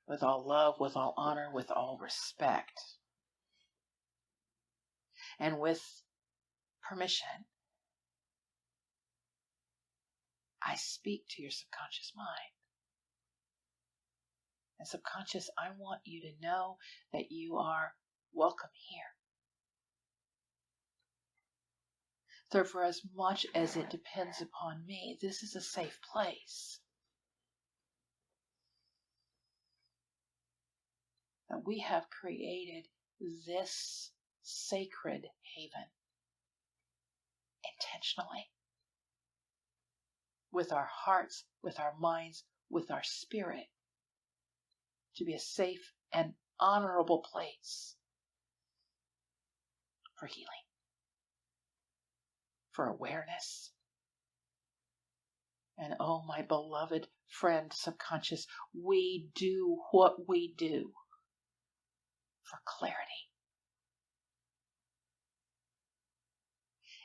with all love, with all honor, with all respect. And with permission, I speak to your subconscious mind. And subconscious, I want you to know that you are welcome here. So for as much as it depends upon me, this is a safe place. That we have created this sacred haven intentionally. With our hearts, with our minds, with our spirit. To be a safe and honorable place for healing. For awareness. And oh, my beloved friend subconscious, we do what we do for clarity.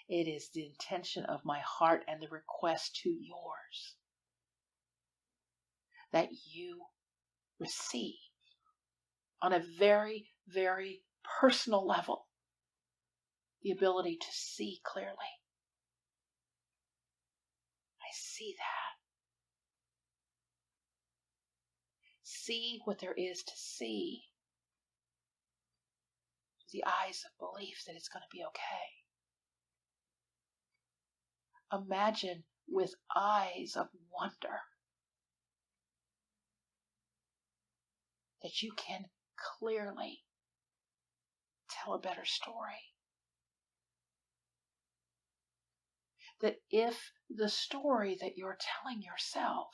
It is the intention of my heart and the request to yours that you receive on a very, very personal level the ability to see clearly. I see that. See what there is to see. The eyes of belief that it's going to be okay. Imagine with eyes of wonder that you can clearly tell a better story. That if the story that you're telling yourself,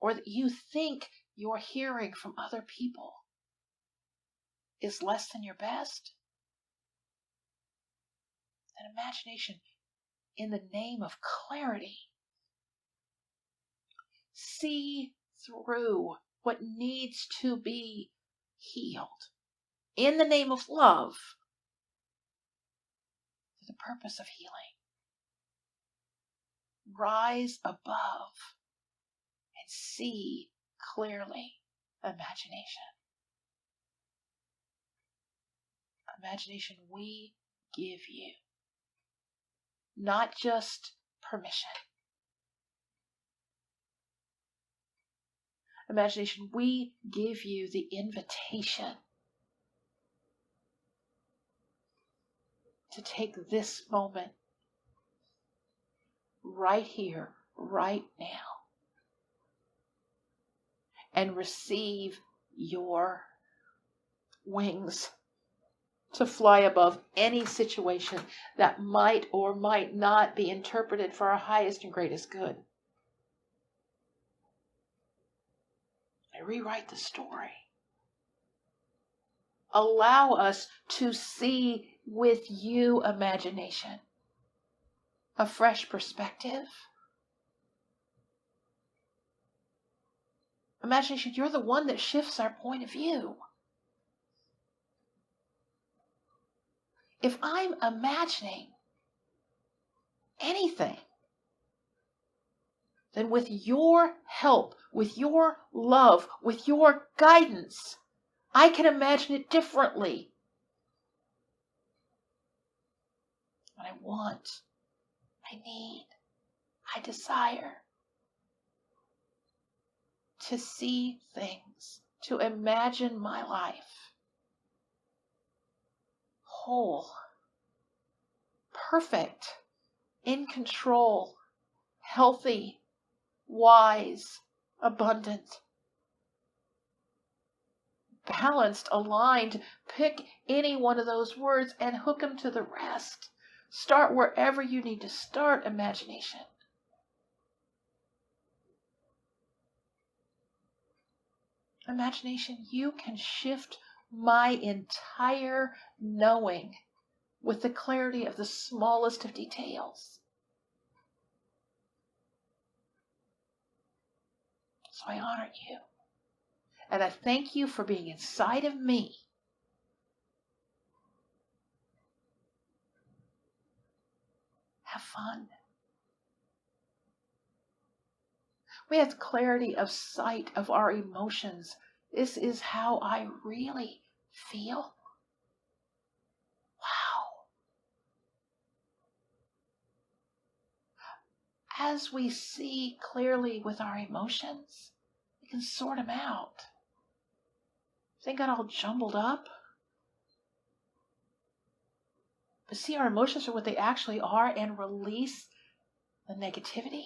or that you think you're hearing from other people, is less than your best, then imagination, in the name of clarity, see through what needs to be healed in the name of love for the purpose of healing. Rise above and see clearly. Imagination. Imagination we give you. Not just permission. Imagination, we give you the invitation to take this moment right here, right now, and receive your wings to fly above any situation that might or might not be interpreted for our highest and greatest good. I rewrite the story. Allow us to see with you, imagination, a fresh perspective. Imagination, you're the one that shifts our point of view. If I'm imagining anything, then with your help, with your love, with your guidance, I can imagine it differently. What I want, I need, I desire to see things, to imagine my life whole, perfect, in control, healthy, wise, abundant, balanced, aligned. Pick any one of those words and hook them to the rest. Start wherever you need to start, imagination. Imagination, you can shift my entire knowing with the clarity of the smallest of details. So I honor you. And I thank you for being inside of me. Have fun. We have clarity of sight of our emotions. This is how I really feel. Wow. As we see clearly with our emotions, we can sort them out. They got all jumbled up. But see our emotions for what they actually are and release the negativity.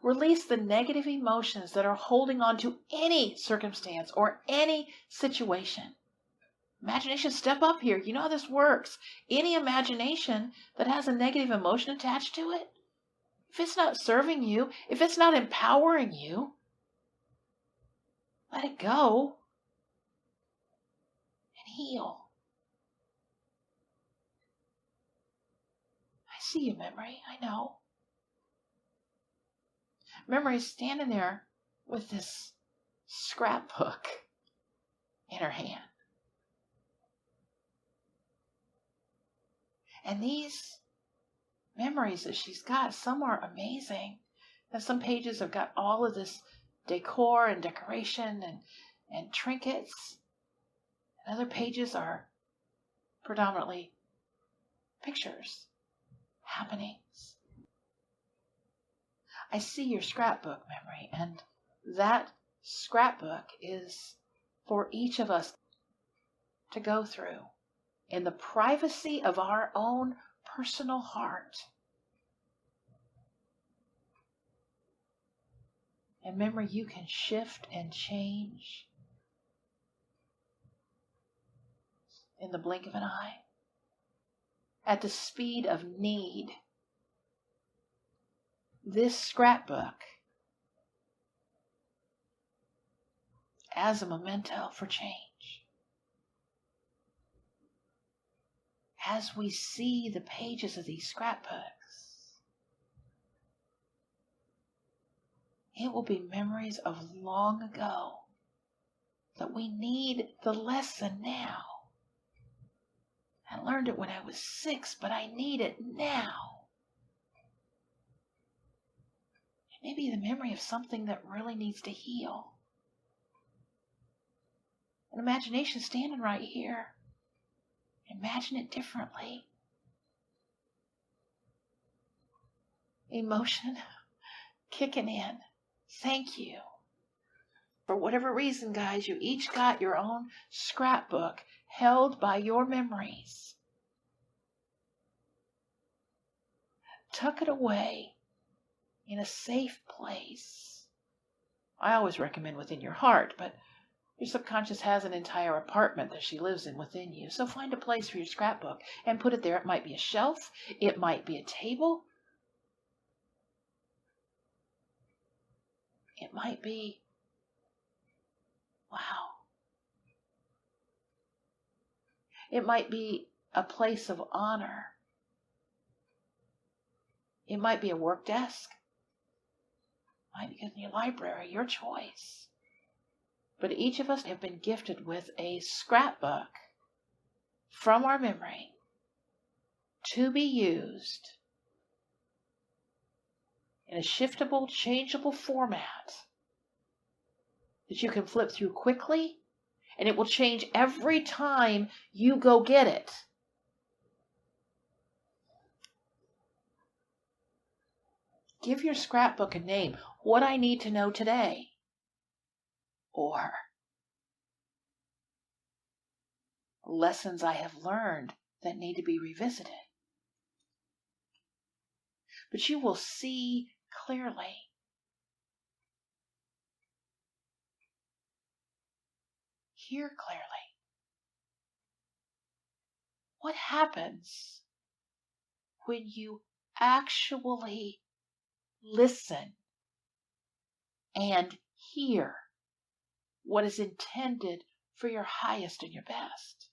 Release the negative emotions that are holding on to any circumstance or any situation. Imagination, step up here. You know how this works. Any imagination that has a negative emotion attached to it, if it's not serving you, if it's not empowering you, let it go and heal. I see you, memory. I know. Memory is standing there with this scrapbook in her hand. And these memories that she's got, some are amazing. And some pages have got all of this decor and decoration and trinkets. And other pages are predominantly pictures, happenings. I see your scrapbook, memory, and that scrapbook is for each of us to go through in the privacy of our own personal heart. And memory, you can shift and change in the blink of an eye, at the speed of need. This scrapbook as a memento for change. As we see the pages of these scrapbooks, it will be memories of long ago that we need the lesson now. I learned it when I was 6, but I need it now. It may be the memory of something that really needs to heal. An imagination standing right here. Imagine it differently. Emotion kicking in. Thank you. For whatever reason, guys, you each got your own scrapbook held by your memories. Tuck it away in a safe place. I always recommend within your heart, but your subconscious has an entire apartment that she lives in within you. So find a place for your scrapbook and put it there. It might be a shelf. It might be a table. It might be, wow. It might be a place of honor. It might be a work desk. It might be in your library, your choice. But each of us have been gifted with a scrapbook from our memory to be used in a shiftable, changeable format that you can flip through quickly, and it will change every time you go get it. Give your scrapbook a name. What I need to know today. Or lessons I have learned that need to be revisited. But you will see clearly. Hear clearly. What happens when you actually listen and hear what is intended for your highest and your best?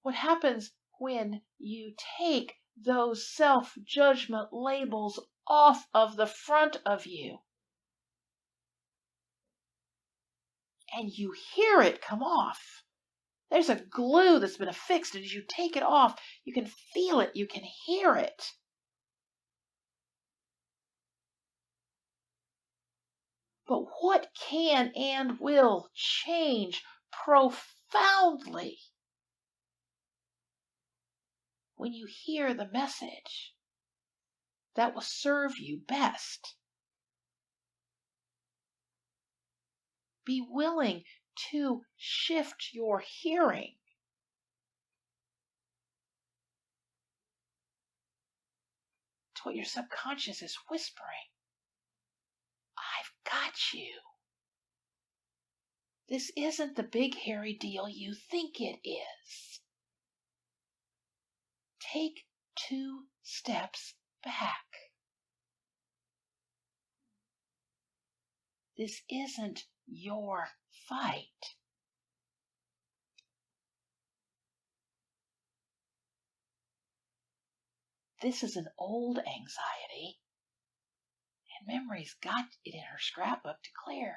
What happens when you take those self-judgment labels off of the front of you and you hear it come off? There's a glue that's been affixed, and as you take it off, you can feel it, you can hear it. But what can and will change profoundly when you hear the message that will serve you best? Be willing to shift your hearing to what your subconscious is whispering. I've got you. This isn't the big hairy deal you think it is. Take 2 steps back. This isn't your fight. This is an old anxiety, and Memory's got it in her scrapbook to clear.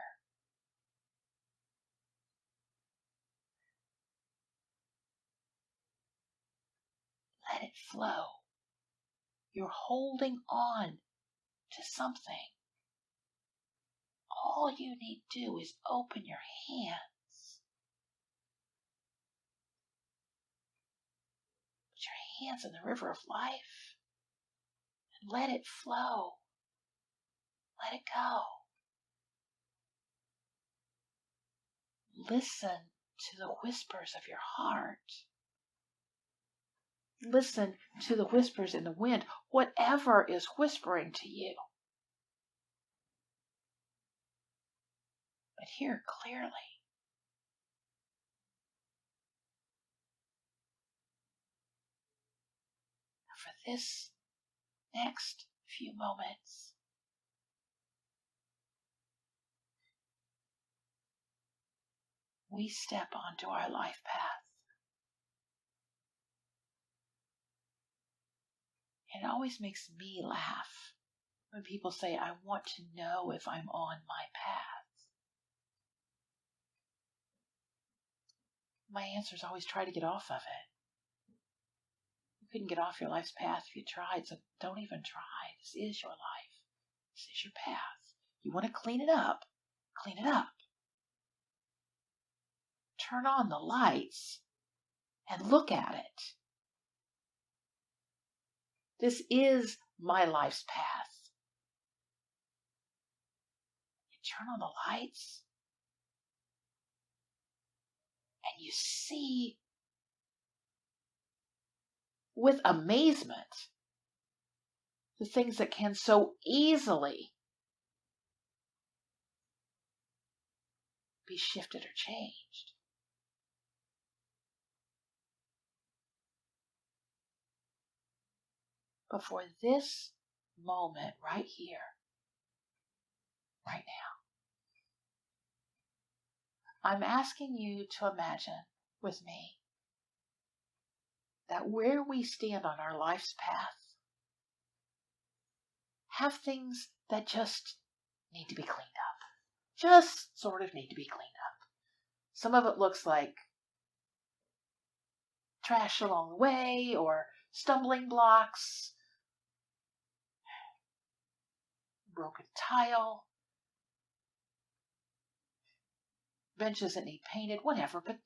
Let it flow. You're holding on to something. All you need to do is open your hands. Put your hands in the river of life and let it flow. Let it go. Listen to the whispers of your heart. Listen to the whispers in the wind, whatever is whispering to you. But hear clearly. For this next few moments, we step onto our life path. It always makes me laugh when people say, I want to know if I'm on my path. My answer is always try to get off of it. You couldn't get off your life's path if you tried, so don't even try. This is your life. This is your path. You want to clean it up? Clean it up. Turn on the lights and look at it. This is my life's path. You turn on the lights and you see with amazement the things that can so easily be shifted or changed. But for this moment right here, right now, I'm asking you to imagine with me that where we stand on our life's path have things that just need to be cleaned up. Just sort of need to be cleaned up. Some of it looks like trash along the way or stumbling blocks, broken tile, benches that need painted, whatever. But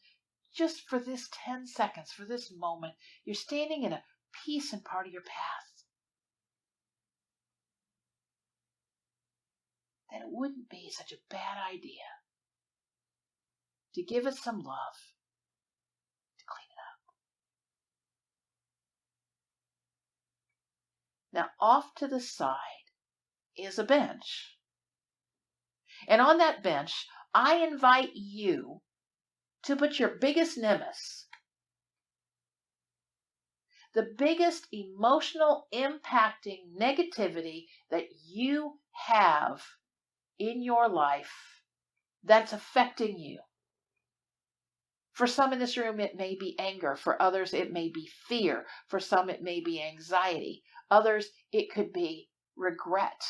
just for this 10 seconds, for this moment, you're standing in a piece and part of your path that it wouldn't be such a bad idea to give it some love, to clean it up. Now, off to the side is a bench. And on that bench, I invite you to put your biggest nemesis, the biggest emotional impacting negativity that you have in your life that's affecting you. For some in this room, it may be anger. For others, it may be fear. For some, it may be anxiety. Others, it could be regret,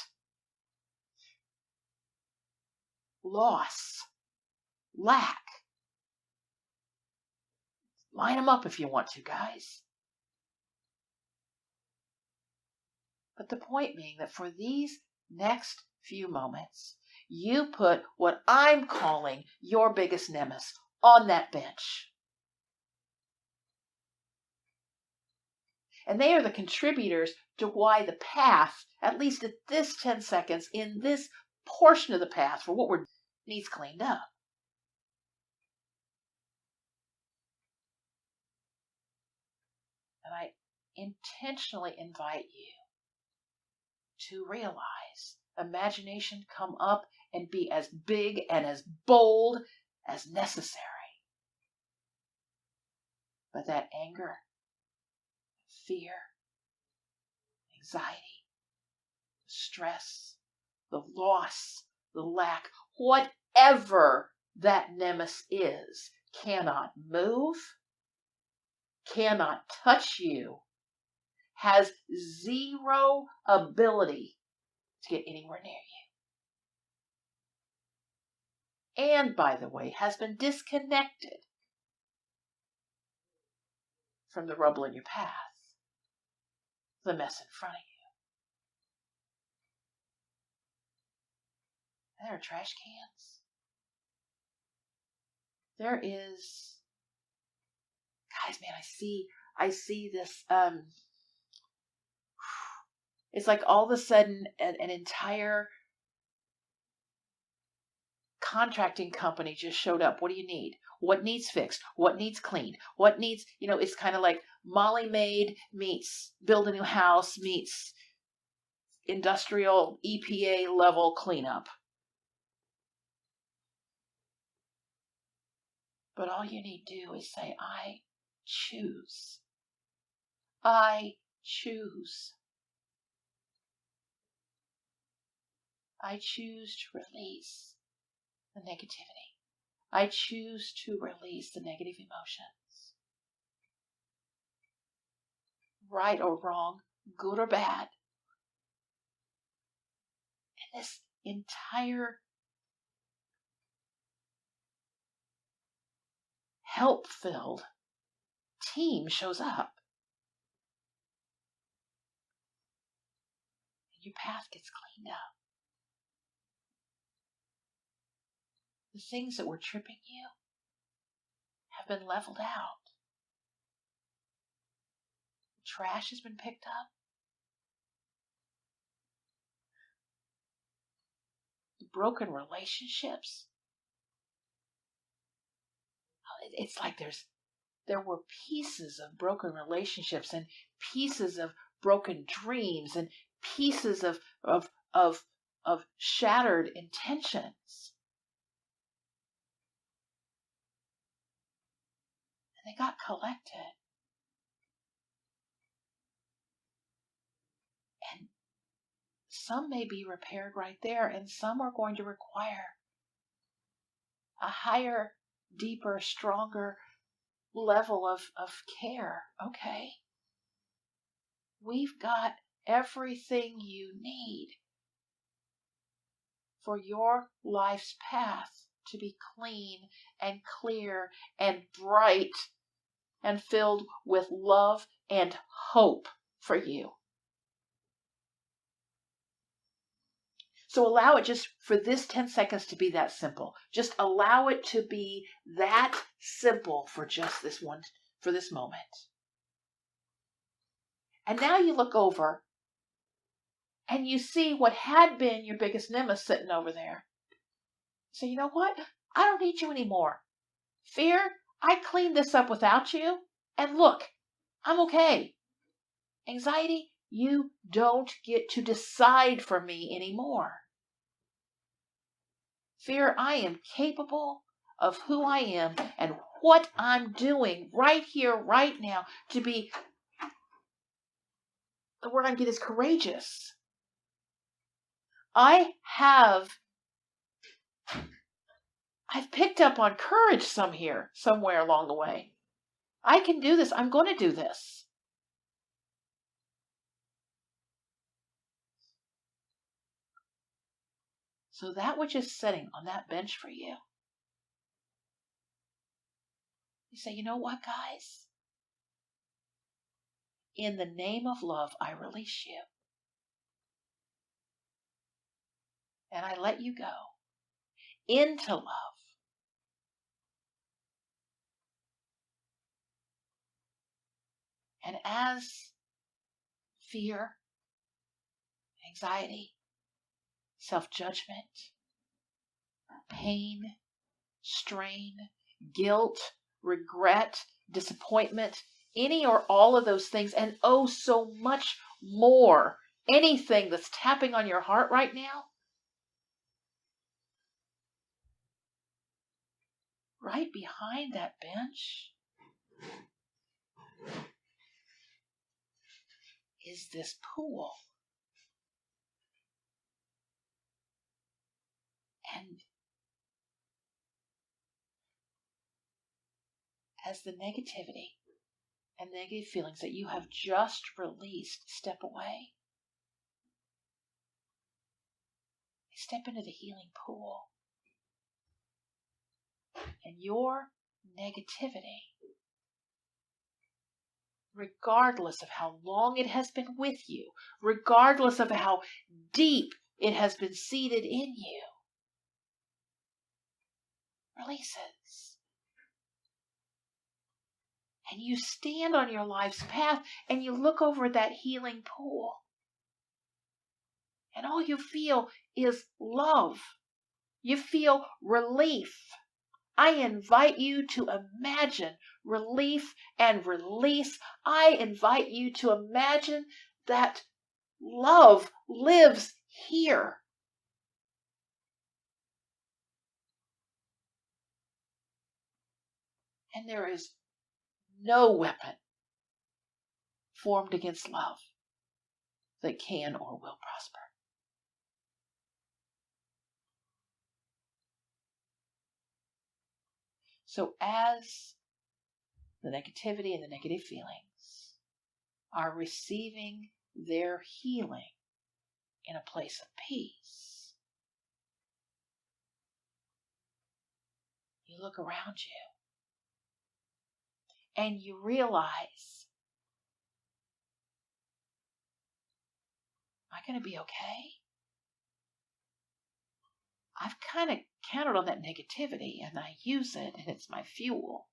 loss, lack. Line them up if you want to, guys. But the point being that for these next few moments, you put what I'm calling your biggest nemesis on that bench. And they are the contributors to why the path, at least at this 10 seconds, in this portion of the path for what needs cleaned up. And I intentionally invite you to realize, imagination come up and be as big and as bold as necessary. But that anger, fear, anxiety, stress, the loss, the lack, whatever that nemesis is, cannot move, cannot touch you, has zero ability to get anywhere near you. And, by the way, has been disconnected from the rubble in your path, the mess in front of you. There are trash cans. There is, guys, man, I see this, it's like all of a sudden an entire contracting company just showed up. What do you need? What needs fixed? What needs cleaned? What needs, it's kind of like Molly Maid meets build a new house meets industrial EPA level cleanup. But all you need to do is say, I choose. I choose. I choose to release the negativity. I choose to release the negative emotions. Right or wrong, good or bad. And this entire help-filled team shows up. And your path gets cleaned up. The things that were tripping you have been leveled out. Trash has been picked up. The broken relationships. It's like there were pieces of broken relationships and pieces of broken dreams and pieces of shattered intentions. And they got collected. And some may be repaired right there, and some are going to require a higher, deeper, stronger level of care. Okay. We've got everything you need for your life's path to be clean and clear and bright and filled with love and hope for you. So allow it just for this 10 seconds to be that simple. Just allow it to be that simple for just for this moment. And now you look over and you see what had been your biggest nemesis sitting over there. So you know what? I don't need you anymore. Fear, I cleaned this up without you. And look, I'm okay. Anxiety, you don't get to decide for me anymore. Fear, I am capable of who I am and what I'm doing right here, right now, to be, the word I get is courageous. I've picked up on courage somewhere along the way. I can do this. I'm going to do this. So that which is sitting on that bench for you, you say, you know what, guys? In the name of love, I release you. And I let you go into love. And as fear, anxiety, self-judgment, pain, strain, guilt, regret, disappointment, any or all of those things, and oh, so much more, anything that's tapping on your heart right now, right behind that bench is this pool. And as the negativity and negative feelings that you have just released step away, step into the healing pool. And your negativity, regardless of how long it has been with you, regardless of how deep it has been seated in you, releases. And you stand on your life's path and you look over that healing pool. And all you feel is love. You feel relief. I invite you to imagine relief and release. I invite you to imagine that love lives here. And there is no weapon formed against love that can or will prosper. So as the negativity and the negative feelings are receiving their healing in a place of peace, you look around you and you realize, am I going to be okay? I've kind of counted on that negativity and I use it and it's my fuel.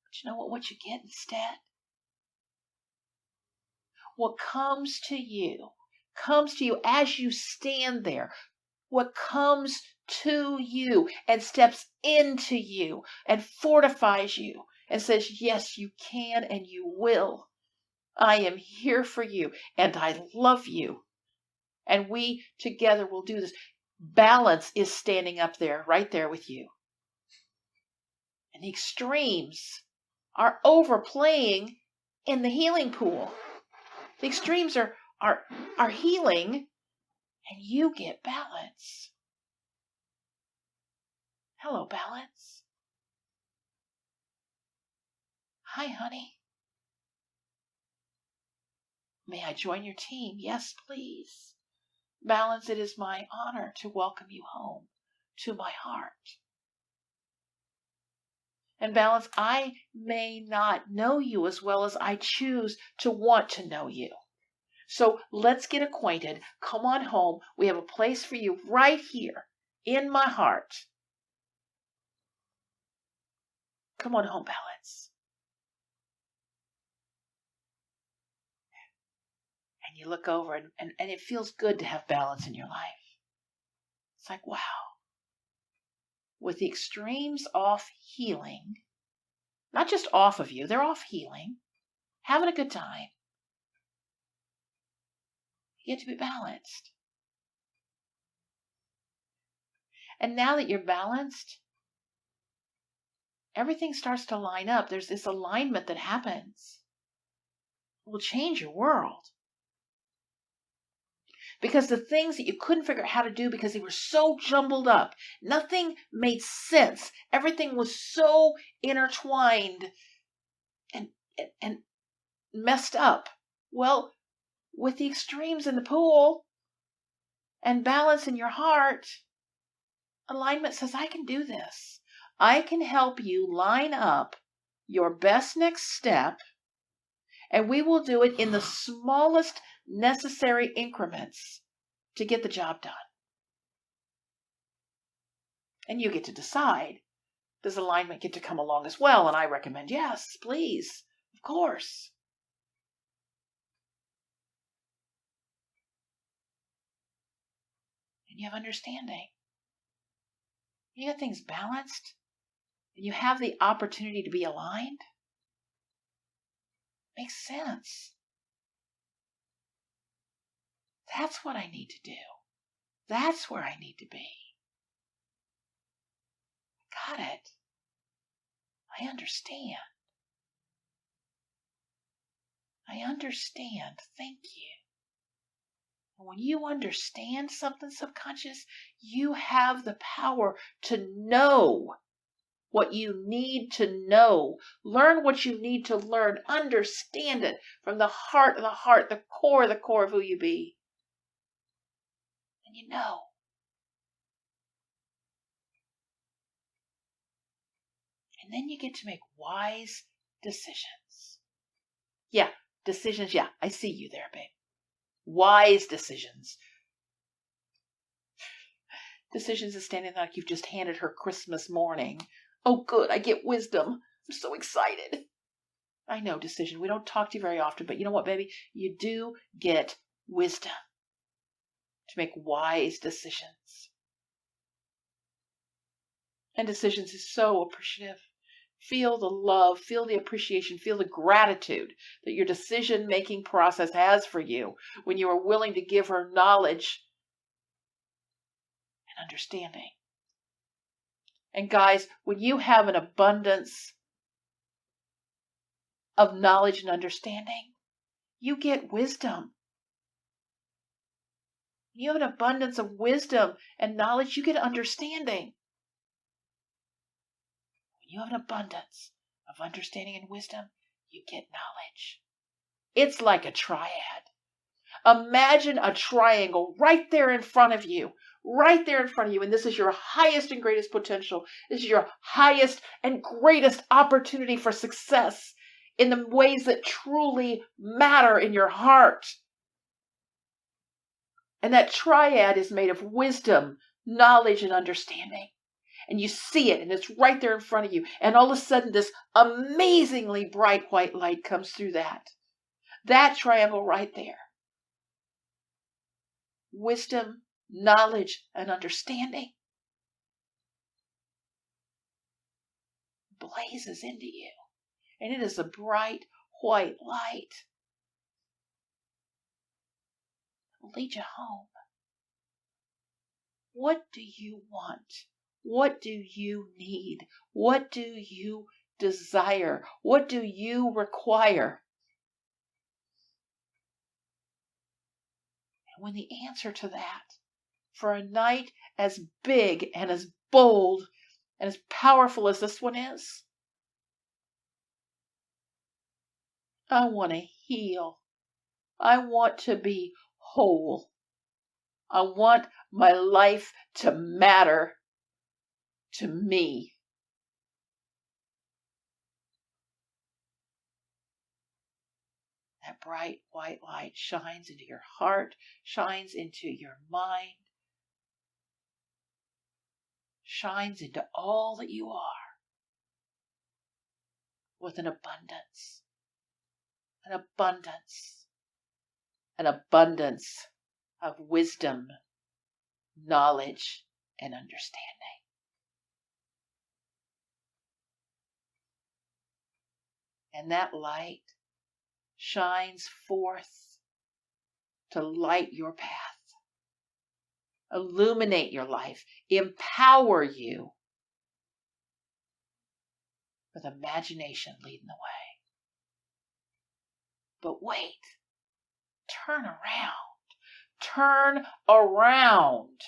But you know what you get instead? What comes to you as you stand there. What comes to you and steps into you and fortifies you and says, yes, you can and you will. I am here for you and I love you. And we together will do this. Balance is standing up there, right there with you. And the extremes are overplaying in the healing pool. The extremes are healing, and you get balance. Hello, balance. Hi, honey. May I join your team? Yes, please. Balance, it is my honor to welcome you home to my heart. And Balance, I may not know you as well as I choose to want to know you. So let's get acquainted. Come on home. We have a place for you right here in my heart. Come on home, Balance. And you look over and it feels good to have balance in your life. It's like, wow. With the extremes off healing, not just off of you, they're off healing, having a good time. You get to be balanced. And now that you're balanced, everything starts to line up. There's this alignment that happens. It will change your world. Because the things that you couldn't figure out how to do because they were so jumbled up, nothing made sense. Everything was so intertwined and messed up. Well, with the extremes in the pool and balance in your heart, alignment says, I can do this. I can help you line up your best next step And we will do it in the smallest necessary increments to get the job done. And you get to decide, does alignment get to come along as well? And I recommend, yes, please, of course. And you have understanding. You got things balanced, and you have the opportunity to be aligned. Makes sense. That's what I need to do. That's where I need to be. Got it. I understand. I understand. Thank you. And when you understand something subconscious, you have the power to know what you need to know. Learn what you need to learn. Understand it from the heart of the heart, the core of who you be. And you know. And then you get to make wise decisions. Yeah, decisions. Yeah, I see you there, babe. Wise decisions. Decisions is standing there like you've just handed her Christmas morning. Oh, good, I get wisdom. I'm so excited. I know, decision. We don't talk to you very often, but you know what, baby? You do get wisdom to make wise decisions. And decisions is so appreciative. Feel the love, feel the appreciation, feel the gratitude that your decision-making process has for you when you are willing to give her knowledge and understanding. And guys, when you have an abundance of knowledge and understanding, you get wisdom. When you have an abundance of wisdom and knowledge, you get understanding. When you have an abundance of understanding and wisdom, you get knowledge. It's like a triad. Imagine a triangle right there in front of you. Right there in front of you. And this is your highest and greatest potential. This is your highest and greatest opportunity for success in the ways that truly matter in your heart. And that triad is made of wisdom, knowledge, and understanding. And you see it, and it's right there in front of you. And all of a sudden, this amazingly bright white light comes through that. That triangle right there. Wisdom, knowledge, and understanding blazes into you. And it is a bright white light. It'll lead you home. What do you want? What do you need? What do you desire? What do you require? And when the answer to that, for a night as big and as bold and as powerful as this one is, I want to heal. I want to be whole. I want my life to matter to me. That bright white light shines into your heart, shines into your mind, shines into all that you are with an abundance, an abundance, an abundance of wisdom, knowledge, and understanding. And that light shines forth to light your path, illuminate your life, empower you with imagination leading the way. But wait, turn around,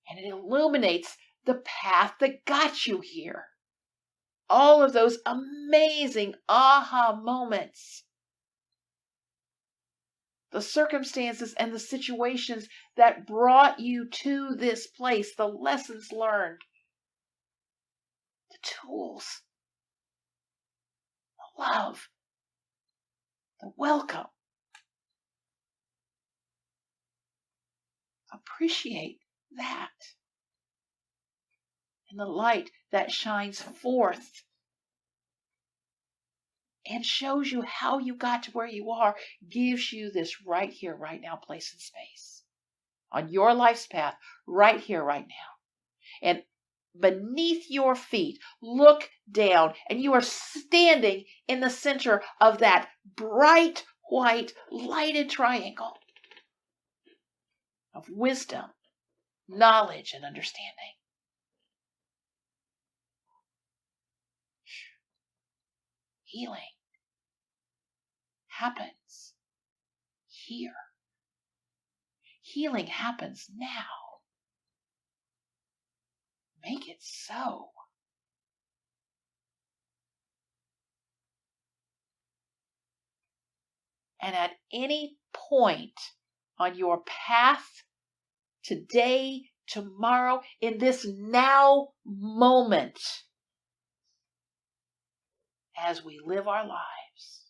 and it illuminates the path that got you here. All of those amazing aha moments. The circumstances and the situations that brought you to this place, the lessons learned, the tools, the love, the welcome. Appreciate that. And the light that shines forth and shows you how you got to where you are, gives you this right here, right now, place and space on your life's path, right here, right now. And beneath your feet, look down, and you are standing in the center of that bright, white, lighted triangle of wisdom, knowledge, and understanding. Healing happens here. Healing happens now. Make it so. And at any point on your path, today, tomorrow, in this now moment, as we live our lives,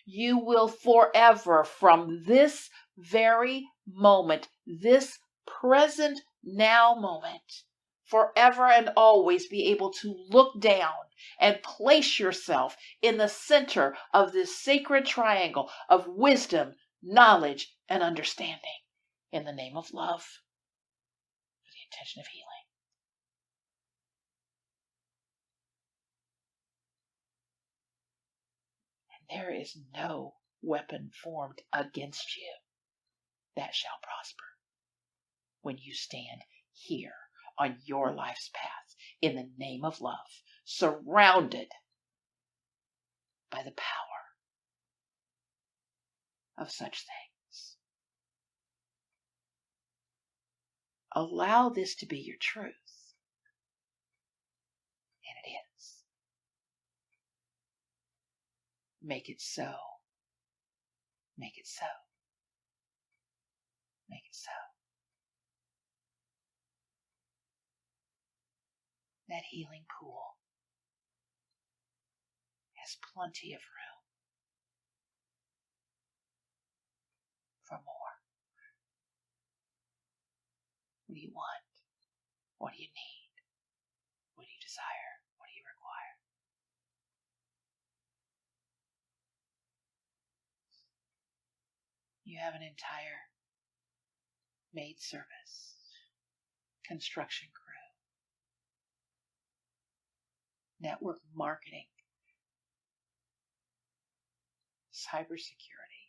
you will forever, from this very moment, this present now moment, forever and always be able to look down and place yourself in the center of this sacred triangle of wisdom, knowledge, and understanding in the name of love, for the intention of healing. There is no weapon formed against you that shall prosper when you stand here on your life's path in the name of love, surrounded by the power of such things. Allow this to be your truth, and it is. Make it so. Make it so. Make it so. That healing pool has plenty of room for more. What do you want? What do you need? What do you desire? What do you require? You have an entire maid service, construction crew, network marketing, cybersecurity.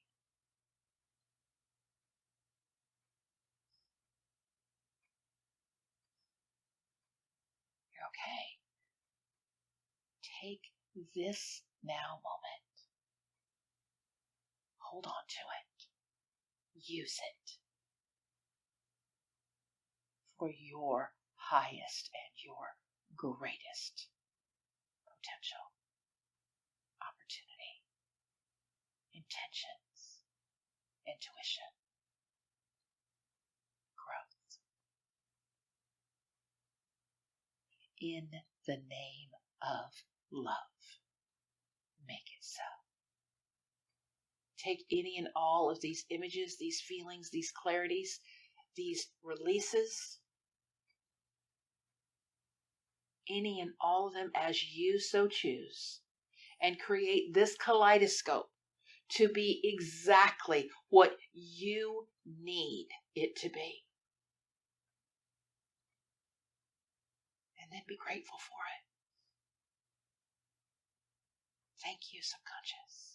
You're okay. Take this now moment. Hold on to it. Use it for your highest and your greatest potential, opportunity, intentions, intuition, growth. In the name of love, make it so. Take any and all of these images, these feelings, these clarities, these releases, any and all of them as you so choose, and create this kaleidoscope to be exactly what you need it to be. And then be grateful for it. Thank you, subconscious.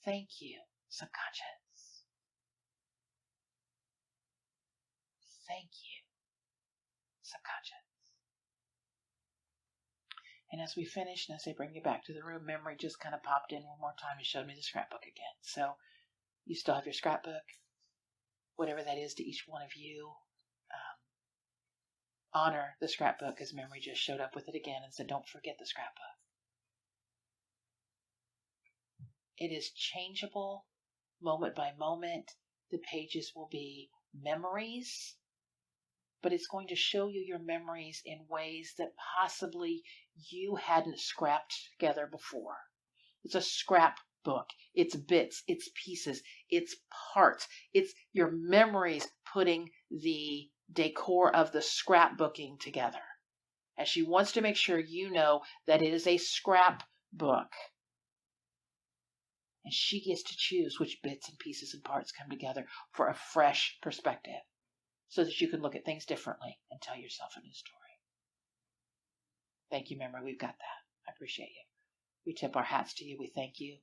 Thank you, subconscious. Thank you, subconscious. And as we finish, and as I bring you back to the room, memory just kind of popped in one more time and showed me the scrapbook again. So you still have your scrapbook, whatever that is to each one of you. Honor the scrapbook, as memory just showed up with it again and said, don't forget the scrapbook. It is changeable moment by moment. The pages will be memories, but it's going to show you your memories in ways that possibly you hadn't scrapped together before. It's a scrapbook. It's bits, it's pieces, it's parts. It's your memories putting the decor of the scrapbooking together. And she wants to make sure you know that it is a scrapbook. And she gets to choose which bits and pieces and parts come together for a fresh perspective so that you can look at things differently and tell yourself a new story. Thank you, memory. We've got that. I appreciate you. We tip our hats to you. We thank you.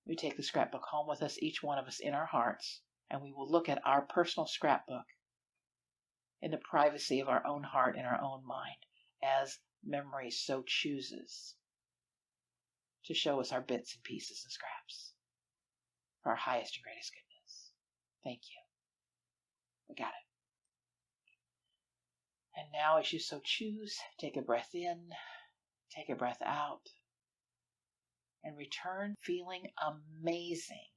We take the scrapbook home with us, each one of us in our hearts, and we will look at our personal scrapbook in the privacy of our own heart and our own mind as memory so chooses to show us our bits and pieces and scraps for our highest and greatest goodness. Thank you. We got it. And now, as you so choose, take a breath in, take a breath out, and return feeling amazing,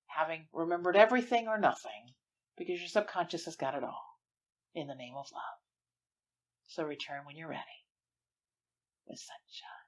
having remembered everything or nothing, because your subconscious has got it all in the name of love. So return when you're ready with sunshine.